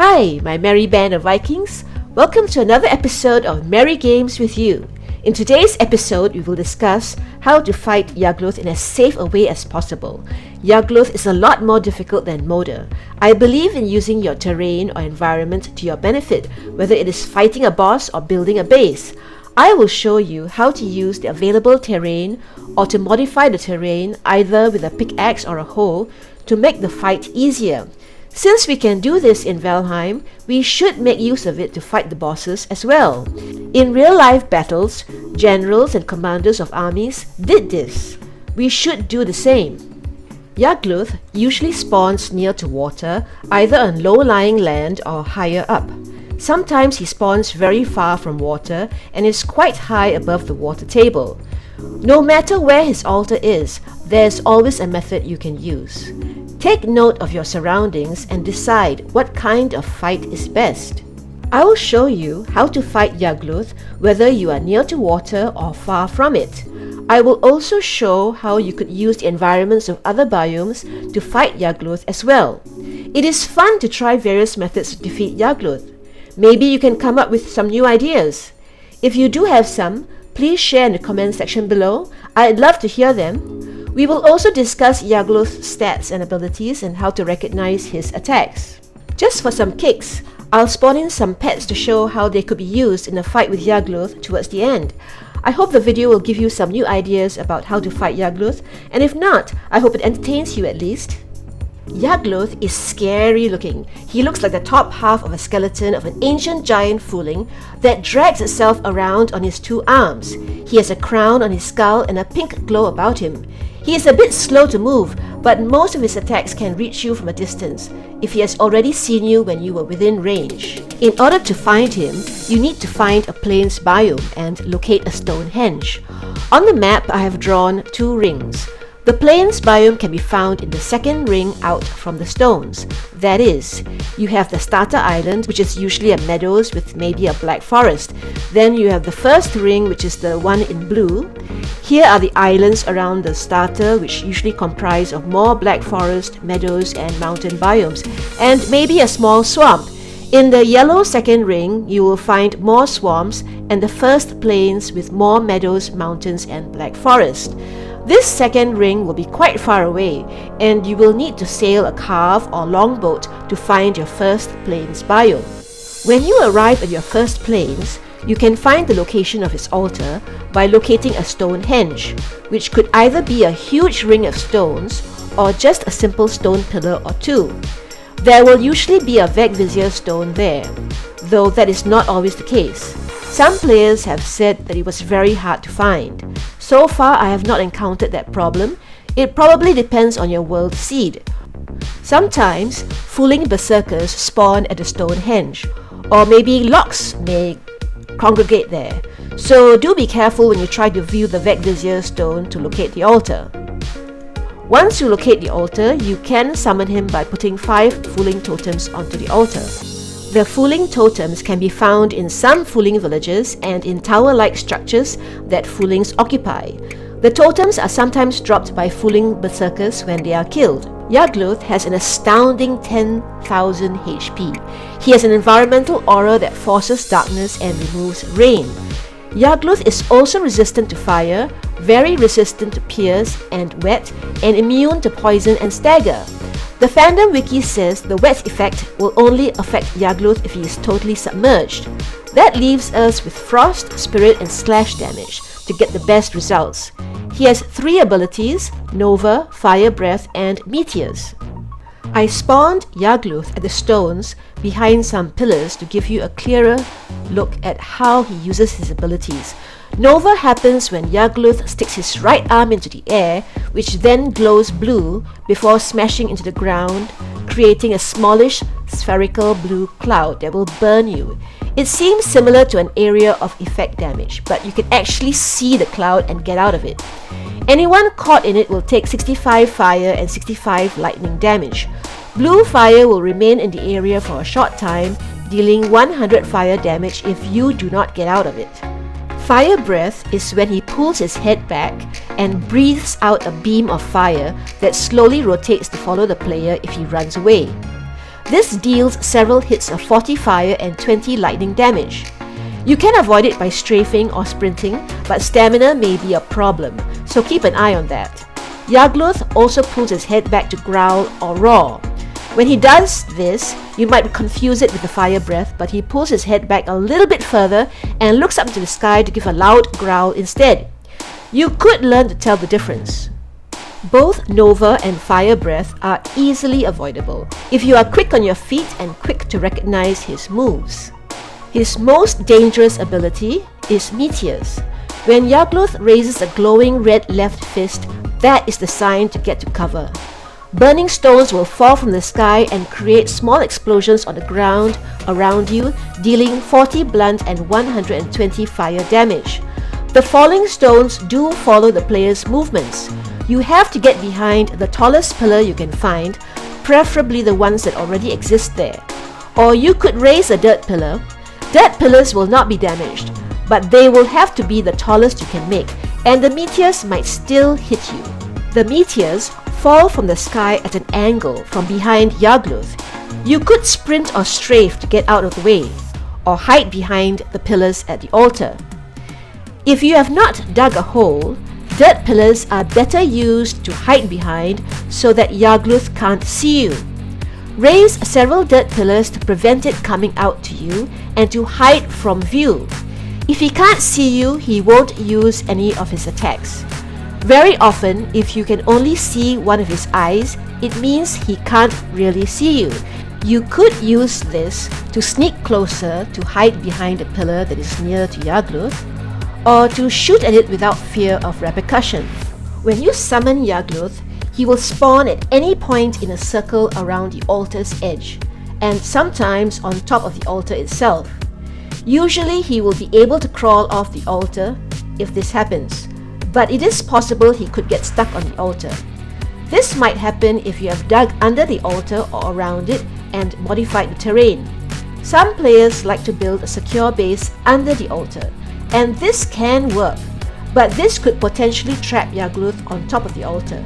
Hi, my merry band of Vikings. Welcome to another episode of Merry Games with You. In today's episode, we will discuss how to fight Yagluth in as safe a way as possible. Yagluth is a lot more difficult than Moder. I believe in using your terrain or environment to your benefit, whether it is fighting a boss or building a base. I will show you how to use the available terrain or to modify the terrain either with a pickaxe or a hoe to make the fight easier. Since we can do this in Valheim, we should make use of it to fight the bosses as well. In real-life battles, generals and commanders of armies did this. We should do the same. Yagluth usually spawns near to water, either on low-lying land or higher up. Sometimes he spawns very far from water and is quite high above the water table. No matter where his altar is, there's always a method you can use. Take note of your surroundings and decide what kind of fight is best. I will show you how to fight Yagluth whether you are near to water or far from it. I will also show how you could use the environments of other biomes to fight Yagluth as well. It is fun to try various methods to defeat Yagluth. Maybe you can come up with some new ideas. If you do have some, please share in the comment section below. I'd love to hear them. We will also discuss Yagluth's stats and abilities and how to recognize his attacks. Just for some kicks, I'll spawn in some pets to show how they could be used in a fight with Yagluth towards the end. I hope the video will give you some new ideas about how to fight Yagluth, and if not, I hope it entertains you at least. Yagluth is scary looking. He looks like the top half of a skeleton of an ancient giant fooling that drags itself around on his two arms. He has a crown on his skull and a pink glow about him. He is a bit slow to move, but most of his attacks can reach you from a distance if he has already seen you when you were within range. In order to find him, you need to find a plains biome and locate a Stonehenge. On the map, I have drawn two rings. The plains biome can be found in the second ring out from the stones. That is, you have the starter island, which is usually a meadows with maybe a black forest. Then you have the first ring, which is the one in blue. Here are the islands around the starter, which usually comprise of more black forest, meadows and mountain biomes, and maybe a small swamp. In the yellow second ring, you will find more swamps and the first plains with more meadows, mountains and black forest. This second ring will be quite far away, and you will need to sail a carve or longboat to find your first plains biome. When you arrive at your first plains, you can find the location of its altar by locating a Stonehenge, which could either be a huge ring of stones or just a simple stone pillar or two. There will usually be a Vegvizier stone there, though that is not always the case. Some players have said that it was very hard to find. So far, I have not encountered that problem. It probably depends on your world seed. Sometimes, fooling berserkers spawn at the Stonehenge, or maybe locks may congregate there. So do be careful when you try to view the Vegvizier stone to locate the altar. Once you locate the altar, you can summon him by putting 5 fooling totems onto the altar. The fooling totems can be found in some fooling villages and in tower-like structures that foolings occupy. The totems are sometimes dropped by fooling berserkers when they are killed. Yagluth has an astounding 10,000 HP. He has an environmental aura that forces darkness and removes rain. Yagluth is also resistant to fire, very resistant to pierce and wet, and immune to poison and stagger. The fandom wiki says the wet effect will only affect Yagluth if he is totally submerged. That leaves us with frost, spirit and slash damage to get the best results. He has 3 abilities: Nova, Fire Breath and Meteors. I spawned Yagluth at the stones behind some pillars to give you a clearer look at how he uses his abilities. Nova happens when Yagluth sticks his right arm into the air, which then glows blue before smashing into the ground, creating a smallish spherical blue cloud that will burn you. It seems similar to an area of effect damage, but you can actually see the cloud and get out of it. Anyone caught in it will take 65 fire and 65 lightning damage. Blue fire will remain in the area for a short time, dealing 100 fire damage if you do not get out of it. Fire breath is when he pulls his head back and breathes out a beam of fire that slowly rotates to follow the player if he runs away. This deals several hits of 40 fire and 20 lightning damage. You can avoid it by strafing or sprinting, but stamina may be a problem, so keep an eye on that. Yagluth also pulls his head back to growl or roar. When he does this, you might confuse it with the fire breath, but he pulls his head back a little bit further and looks up into the sky to give a loud growl instead. You could learn to tell the difference. Both Nova and Fire Breath are easily avoidable if you are quick on your feet and quick to recognize his moves. His most dangerous ability is Meteors. When Yagluth raises a glowing red left fist, that is the sign to get to cover. Burning stones will fall from the sky and create small explosions on the ground around you, dealing 40 blunt and 120 fire damage. The falling stones do follow the player's movements. You have to get behind the tallest pillar you can find, preferably the ones that already exist there. Or you could raise a dirt pillar. Dirt pillars will not be damaged, but they will have to be the tallest you can make, and the meteors might still hit you. The meteors fall from the sky at an angle from behind Yagluth. You could sprint or strafe to get out of the way, or hide behind the pillars at the altar. If you have not dug a hole, dirt pillars are better used to hide behind so that Yagluth can't see you. Raise several dirt pillars to prevent it coming out to you and to hide from view. If he can't see you, he won't use any of his attacks. Very often, if you can only see one of his eyes, it means he can't really see you. You could use this to sneak closer to hide behind a pillar that is near to Yagluth, or to shoot at it without fear of repercussion. When you summon Yagluth, he will spawn at any point in a circle around the altar's edge, and sometimes on top of the altar itself. Usually he will be able to crawl off the altar if this happens, but it is possible he could get stuck on the altar. This might happen if you have dug under the altar or around it and modified the terrain. Some players like to build a secure base under the altar, and this can work, but this could potentially trap Yagluth on top of the altar.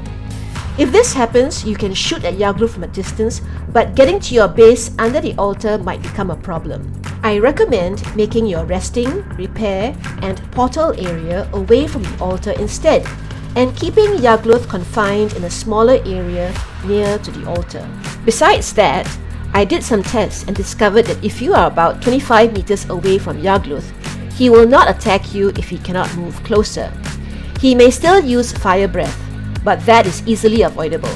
If this happens, you can shoot at Yagluth from a distance, but getting to your base under the altar might become a problem. I recommend making your resting, repair, and portal area away from the altar instead, and keeping Yagluth confined in a smaller area near to the altar. Besides that, I did some tests and discovered that if you are about 25 meters away from Yagluth, he will not attack you if he cannot move closer. He may still use Fire Breath, but that is easily avoidable.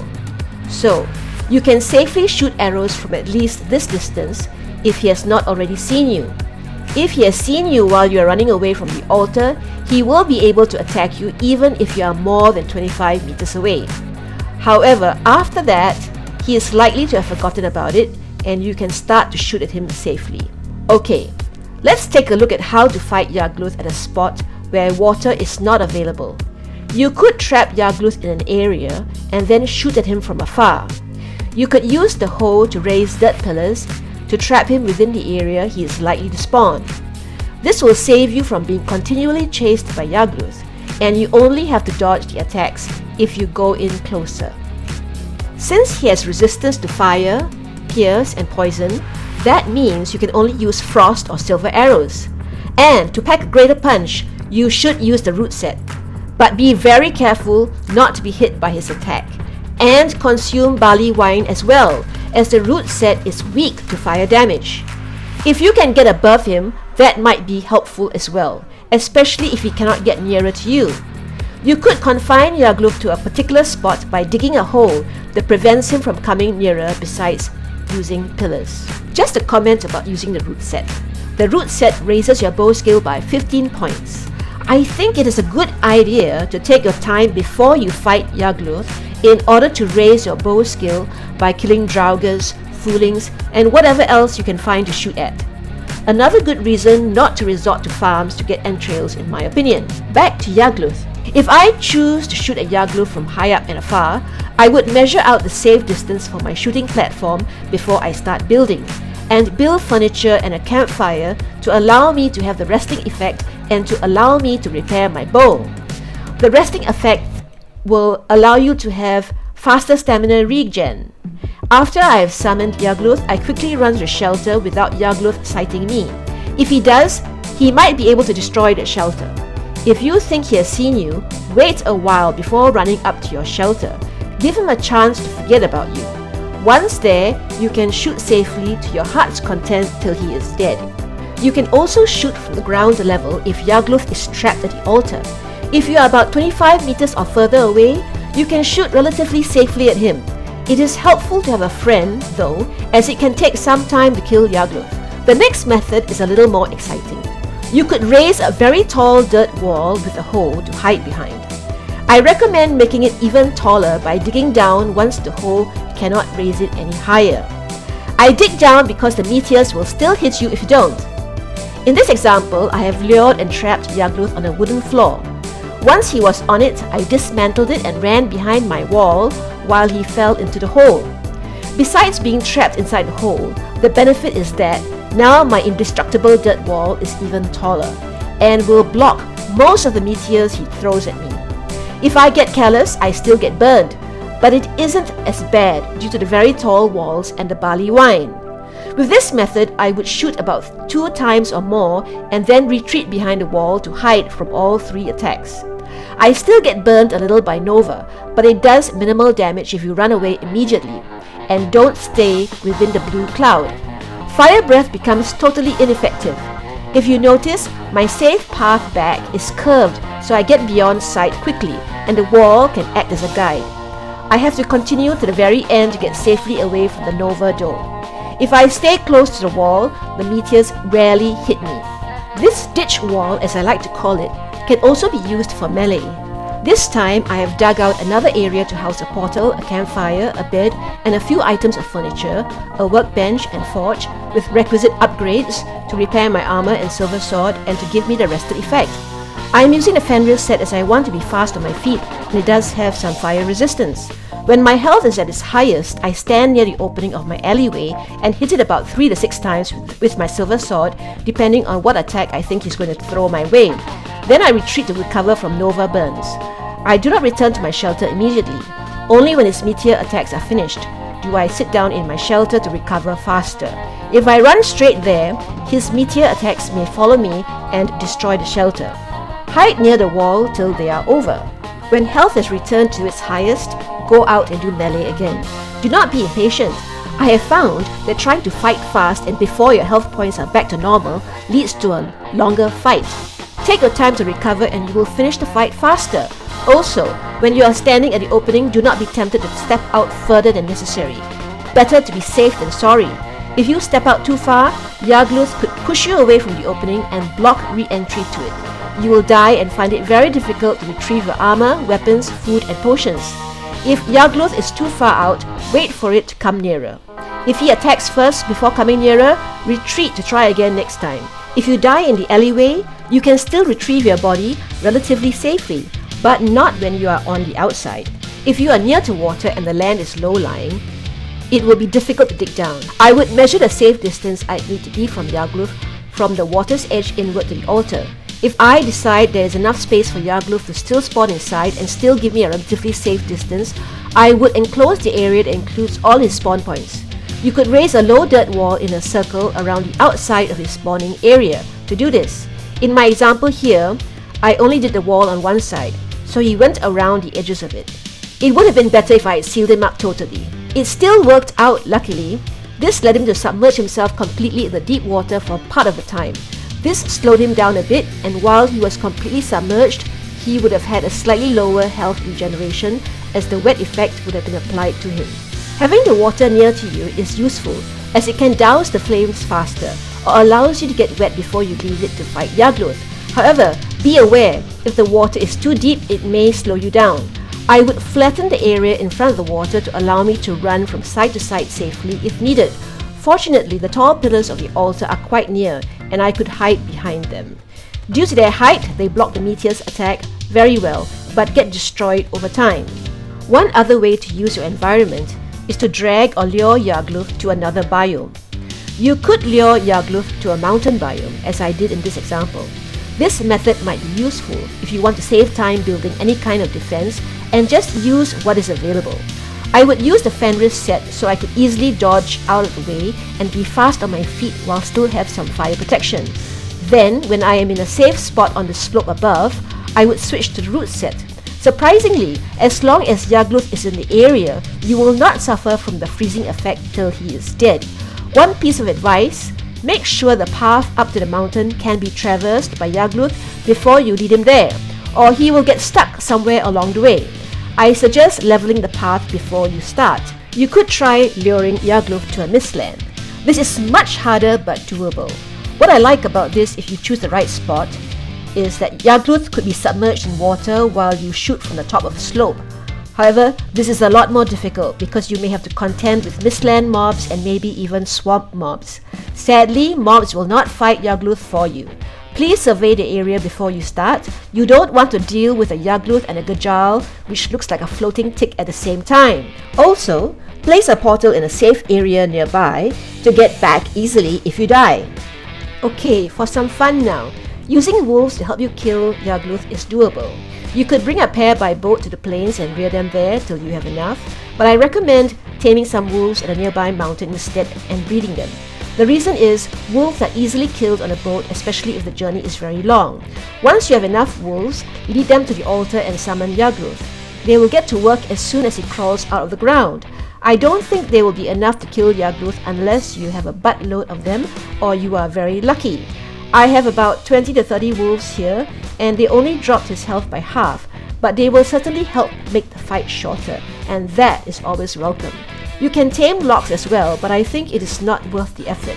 So, you can safely shoot arrows from at least this distance if he has not already seen you. If he has seen you while you are running away from the altar, he will be able to attack you even if you are more than 25 meters away. However, after that, he is likely to have forgotten about it, and you can start to shoot at him safely. Okay, let's take a look at how to fight Yagluth at a spot where water is not available. You could trap Yagluth in an area and then shoot at him from afar. You could use the hoe to raise dirt pillars to trap him within the area he is likely to spawn. This will save you from being continually chased by Yagluth, and you only have to dodge the attacks if you go in closer. Since he has resistance to fire, pierce, and poison, that means you can only use frost or silver arrows. And to pack a greater punch, you should use the root set. But be very careful not to be hit by his attack, and consume barley wine as well, as the root set is weak to fire damage. If you can get above him, that might be helpful as well, especially if he cannot get nearer to you. You could confine Yagluth to a particular spot by digging a hole that prevents him from coming nearer besides using pillars. Just a comment about using the root set. The root set raises your bow skill by 15 points. I think it is a good idea to take your time before you fight Yagluth in order to raise your bow skill by killing draugrs, foolings, and whatever else you can find to shoot at. Another good reason not to resort to farms to get entrails, in my opinion. Back to Yagluth. If I choose to shoot at Yagluth from high up and afar, I would measure out the safe distance for my shooting platform before I start building, and build furniture and a campfire to allow me to have the resting effect and to allow me to repair my bow. The resting effect will allow you to have faster stamina regen. After I have summoned Yagluth, I quickly run to the shelter without Yagluth sighting me. If he does, he might be able to destroy the shelter. If you think he has seen you, wait a while before running up to your shelter. Give him a chance to forget about you. Once there, you can shoot safely to your heart's content till he is dead. You can also shoot from the ground level if Yagluth is trapped at the altar. If you are about 25 meters or further away, you can shoot relatively safely at him. It is helpful to have a friend, though, as it can take some time to kill Yagluth. The next method is a little more exciting. You could raise a very tall dirt wall with a hole to hide behind. I recommend making it even taller by digging down once the hole cannot raise it any higher. I dig down because the meteors will still hit you if you don't. In this example, I have lured and trapped Yagluth on a wooden floor. Once he was on it, I dismantled it and ran behind my wall while he fell into the hole. Besides being trapped inside the hole, the benefit is that now my indestructible dirt wall is even taller and will block most of the meteors he throws at me. If I get careless, I still get burned, but it isn't as bad due to the very tall walls and the barley wine. With this method, I would shoot about 2 times or more and then retreat behind the wall to hide from all 3 attacks. I still get burned a little by Nova, but it does minimal damage if you run away immediately and don't stay within the blue cloud. Fire breath becomes totally ineffective. If you notice, my safe path back is curved, so I get beyond sight quickly and the wall can act as a guide. I have to continue to the very end to get safely away from the Nova door. If I stay close to the wall, the meteors rarely hit me. This ditch wall, as I like to call it, can also be used for melee. This time, I have dug out another area to house a portal, a campfire, a bed, and a few items of furniture, a workbench and forge, with requisite upgrades to repair my armor and silver sword and to give me the rested effect. I am using the Fenrir set as I want to be fast on my feet, and it does have some fire resistance. When my health is at its highest, I stand near the opening of my alleyway and hit it about 3 to 6 times with my silver sword, depending on what attack I think he's going to throw my way. Then I retreat to recover from Nova burns. I do not return to my shelter immediately. Only when his meteor attacks are finished do I sit down in my shelter to recover faster. If I run straight there, his meteor attacks may follow me and destroy the shelter. Hide near the wall till they are over. When health has returned to its highest, go out and do melee again. Do not be impatient. I have found that trying to fight fast and before your health points are back to normal leads to a longer fight. Take your time to recover and you will finish the fight faster. Also, when you are standing at the opening, do not be tempted to step out further than necessary. Better to be safe than sorry. If you step out too far, Yagluth could push you away from the opening and block re-entry to it. You will die and find it very difficult to retrieve your armor, weapons, food and potions. If Yagluth is too far out, wait for it to come nearer. If he attacks first before coming nearer, retreat to try again next time. If you die in the alleyway, you can still retrieve your body relatively safely, but not when you are on the outside. If you are near to water and the land is low-lying, it will be difficult to dig down. I would measure the safe distance I'd need to be from Yagluth from the water's edge inward to the altar. If I decide there is enough space for Yagluth to still spawn inside and still give me a relatively safe distance, I would enclose the area that includes all his spawn points. You could raise a low dirt wall in a circle around the outside of his spawning area. To do this, in my example here, I only did the wall on one side, so he went around the edges of it. It would have been better if I had sealed him up totally. It still worked out, luckily. This led him to submerge himself completely in the deep water for part of the time. This slowed him down a bit, and while he was completely submerged, he would have had a slightly lower health regeneration as the wet effect would have been applied to him. Having the water near to you is useful as it can douse the flames faster or allows you to get wet before you leave it to fight Yagluth. However, be aware, if the water is too deep, it may slow you down. I would flatten the area in front of the water to allow me to run from side to side safely if needed. Fortunately, the tall pillars of the altar are quite near and I could hide behind them. Due to their height, they block the meteor's attack very well but get destroyed over time. One other way to use your environment is to drag or lure Yagluth to another biome. You could lure Yagluth to a mountain biome, as I did in this example. This method might be useful if you want to save time building any kind of defense and just use what is available. I would use the Fenris set so I could easily dodge out of the way and be fast on my feet while still have some fire protection. Then, when I am in a safe spot on the slope above, I would switch to the root set. Surprisingly, as long as Yagluth is in the area, you will not suffer from the freezing effect till he is dead. One piece of advice: make sure the path up to the mountain can be traversed by Yagluth before you lead him there, or he will get stuck somewhere along the way. I suggest leveling the path before you start. You could try luring Yagluth to a Mistland. This is much harder but doable. What I like about this, if you choose the right spot, is that Yagluth could be submerged in water while you shoot from the top of a slope. However, this is a lot more difficult because you may have to contend with Mistland mobs and maybe even swamp mobs. Sadly, mobs will not fight Yagluth for you. Please survey the area before you start. You don't want to deal with a Yagluth and a Growl, which looks like a floating tick at the same time. Also, place a portal in a safe area nearby to get back easily if you die. Okay, for some fun now. Using wolves to help you kill Yagluth is doable. You could bring a pair by boat to the plains and rear them there till you have enough, but I recommend taming some wolves at a nearby mountain instead and breeding them. The reason is, wolves are easily killed on a boat, especially if the journey is very long. Once you have enough wolves, lead them to the altar and summon Yagluth. They will get to work as soon as he crawls out of the ground. I don't think they will be enough to kill Yagluth unless you have a buttload of them or you are very lucky. I have about 20 to 30 wolves here, and they only dropped his health by half, but they will certainly help make the fight shorter, and that is always welcome. You can tame lox as well, but I think it is not worth the effort.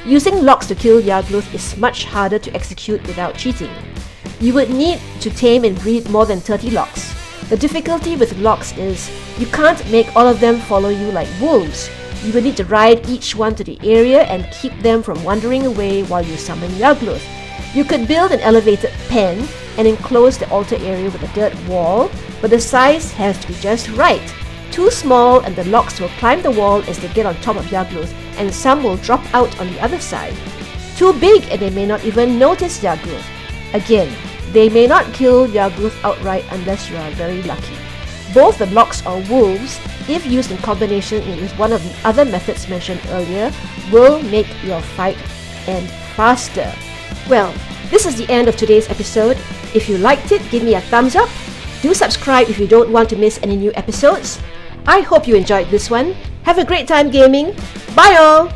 Using lox to kill Yagluth is much harder to execute without cheating. You would need to tame and breed more than 30 lox. The difficulty with lox is, you can't make all of them follow you like wolves. You will need to ride each one to the area and keep them from wandering away while you summon Yagluth. You could build an elevated pen and enclose the altar area with a dirt wall, but the size has to be just right. Too small and the lox will climb the wall as they get on top of Yagluth, and some will drop out on the other side. Too big and they may not even notice Yagluth. Again, they may not kill Yagluth outright unless you are very lucky. Both the lox or wolves, if used in combination with one of the other methods mentioned earlier, will make your fight end faster. Well, this is the end of today's episode. If you liked it, give me a thumbs up. Do subscribe if you don't want to miss any new episodes. I hope you enjoyed this one. Have a great time gaming. Bye all!